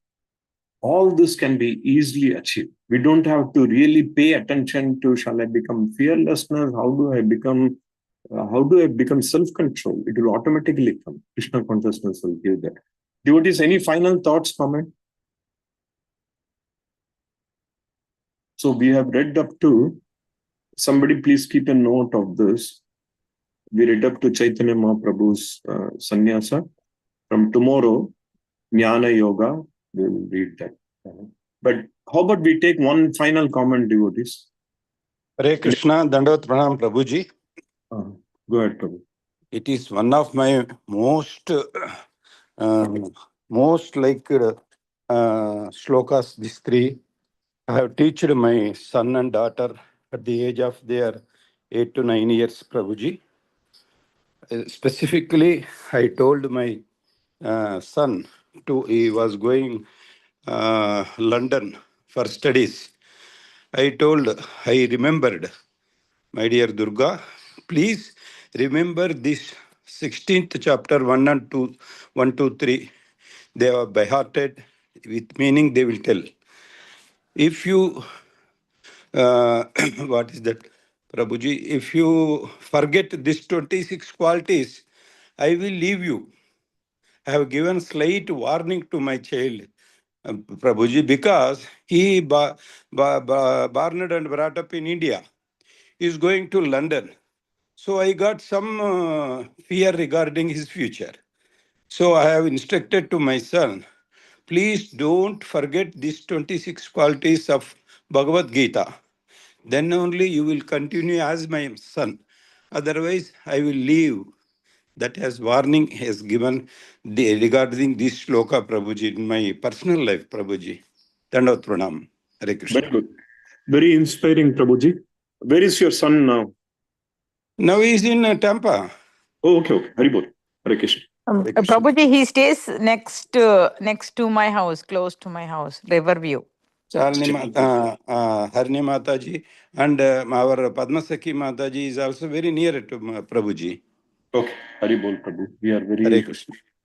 All this can be easily achieved. We don't have to really pay attention to, shall I become fearlessness? How do I become self-control? It will automatically come. Krishna consciousness will give that. Devotees, any final thoughts, comment? So we have read up to, somebody please keep a note of this. We read up to Chaitanya Mahaprabhu's sannyasa. From tomorrow, Jnana Yoga, we will read that. But how about we take one final comment, devotees? Hare Krishna, Dandavat Pranam Prabhuji. Go ahead, Prabhu. It is one of my most liked shlokas, these three. I have taught my son and daughter at the age of their 8 to 9 years, Prabhuji. Specifically, I told my son he was going London for studies. I remembered, my dear Durga, please remember this 16th chapter 1 and 2, 1, 2, 3. They are by hearted, with meaning they will tell. If you, what is that, Prabhuji? If you forget these 26 qualities, I will leave you. I have given slight warning to my child, Prabhuji, because he born and brought up in India. He is going to London. So I got some fear regarding his future. So I have instructed to my son, please don't forget these 26 qualities of Bhagavadgita. Then only you will continue as my son. Otherwise, I will leave. That has warning has given regarding this shloka, Prabhuji, in my personal life, Prabhuji. Dandavat Pranam. Hare Krishna. Very good. Very inspiring, Prabhuji. Where is your son now? Now he is in Tampa. Oh, okay. Very good. Hare Krishna. Prabhuji, he stays next to my house, close to my house, Riverview. Harini Mataji and our Padmasakhi Mataji is also very near to Prabhuji. Okay, Haribol Prabhu. We are very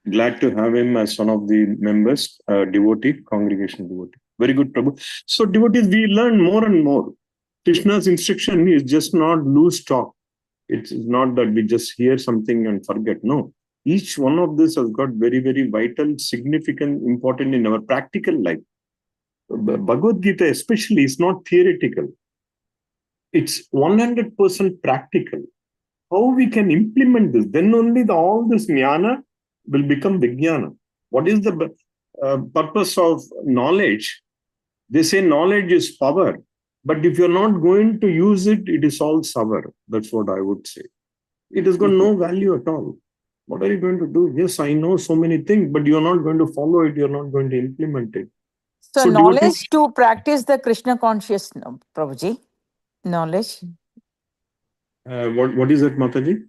glad to have him as one of the members, devotee, congregation devotee. Very good, Prabhu. So devotees, we learn more and more. Krishna's instruction is just not loose talk. It's not that we just hear something and forget. No. Each one of this has got very, very vital, significant, important in our practical life. Bhagavad Gita especially is not theoretical. It's 100% practical. How we can implement this? Then only all this jnana will become vijnana. What is the purpose of knowledge? They say knowledge is power. But if you're not going to use it, it is all sour. That's what I would say. It has got no value at all. What are you going to do? Yes, I know so many things, but you're not going to follow it. You're not going to implement it. So, So knowledge devotees- to practice the Krishna consciousness, Prabhuji. Knowledge. What is that, Mataji?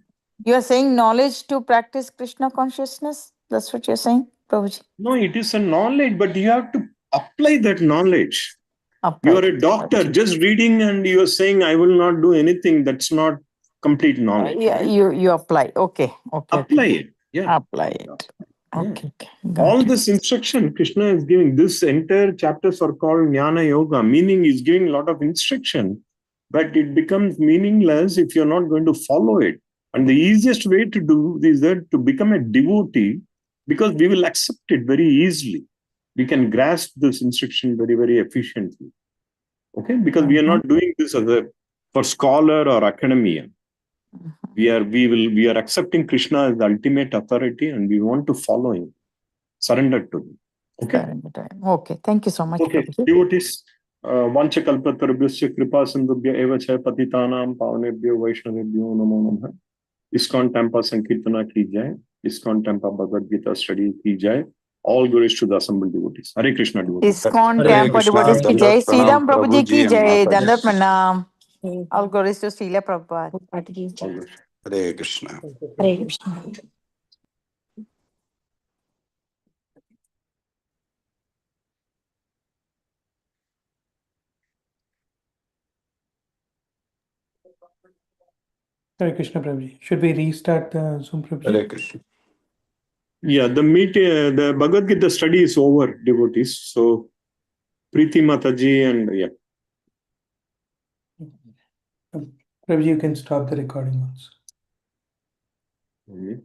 You are saying knowledge to practice Krishna consciousness? That's what you're saying, Prabhuji? No, it is a knowledge, but you have to apply that knowledge. Apply You are a it. doctor, just reading and you are saying, I will not do anything. That's not complete knowledge. Yeah, right? you apply. Okay. Apply it. Yeah. Apply it. Yeah. Okay. Got All it. this instruction Krishna is giving. This entire chapters are called Jnana Yoga, meaning he's giving a lot of instruction, but it becomes meaningless if you're not going to follow it. And the easiest way to do is that to become a devotee, because we will accept it very easily. We can grasp this instruction very, very efficiently. Okay, because we are not doing this as a for scholar or academia. We are accepting Krishna as the ultimate authority, and we want to follow him, surrender to him. Okay. Okay. Thank you so much. Okay. Prabhuji. Devotees, Vanchakalpatarubhyasya kripa sindhubhya eva cha patitanam pavanebhyo vaishnavebhyo namo namah. ISKCON Temple Sankirtana ki jai. ISKCON Temple Bhagavadgita study ki jai. All glories to the assembled devotees. Hare Krishna devotees. ISKCON Hare Temple Krishna. devotees ki jai. Dandavat pranam, Sridham Prabhuji ki Prabhuji and jai. Mataji. Dandavat pranam. All glories to Srila Prabhupada. All glories. Hare Krishna. Hare Krishna. Hare Krishna, Prabhuji. Should we restart the Zoom, Prabhuji? Hare Krishna. Yeah, the Bhagavad Gita study is over, devotees. So Preeti Mataji and yeah. Prabhuji, you can stop the recording also. Okay.